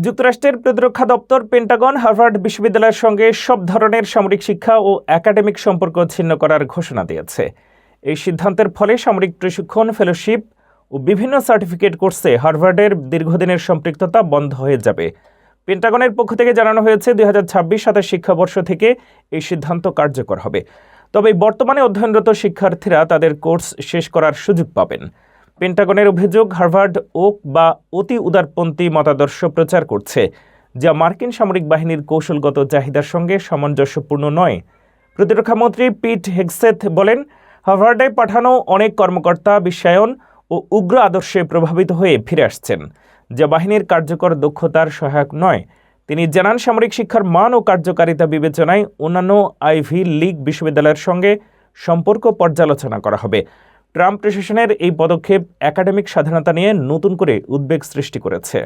যুক্তরাষ্ট্রের প্রতিরক্ষা দপ্তর পেন্টাগন হার্ভার্ড বিশ্ববিদ্যালয়ের সঙ্গে সব ধরনের সামরিক শিক্ষা ও একাডেমিক সম্পর্ক ছিন্ন করার ঘোষণা দিয়েছে। এই সিদ্ধান্তের ফলে সামরিক প্রশিক্ষণ, ফেলোশিপ ও বিভিন্ন সার্টিফিকেট কোর্সে হার্ভার্ডের দীর্ঘদিনের সম্পৃক্ততা বন্ধ হয়ে যাবে। পেন্টাগনের পক্ষ থেকে জানানো হয়েছে 2026-27 শিক্ষাবর্ষ থেকে এই সিদ্ধান্ত কার্যকর হবে। তবে বর্তমানে অধ্যয়নরত শিক্ষার্থীরা তাদের কোর্স শেষ করার সুযোগ পাবেন। পেন্টাগনের অভিযোগ, হার্ভার্ড ওক বা অতি উদারপন্থী মতাদর্শ প্রচার করছে, যা মার্কিন সামরিক বাহিনীর কৌশলগত চাহিদার সঙ্গে সামঞ্জস্যপূর্ণ নয়। প্রতিরক্ষামন্ত্রী পিট হেগসেথ বলেন, হার্ভার্ডে পাঠানো অনেক কর্মকর্তা বিশ্বায়ন ও উগ্র আদর্শে প্রভাবিত হয়ে ফিরে আসছেন, যা বাহিনীর কার্যকর দক্ষতার সহায়ক নয়। তিনি জানান, সামরিক শিক্ষার মান ও কার্যকারিতা বিবেচনায় অন্যান্য আইভি লীগ বিশ্ববিদ্যালয়ের সঙ্গে সম্পর্ক পর্যালোচনা করা হবে। ট্রাম্প প্রশাসনের এই পদক্ষেপ একাডেমিক স্বাধীনতা নিয়ে নতুন করে উদ্বেগ সৃষ্টি করেছে।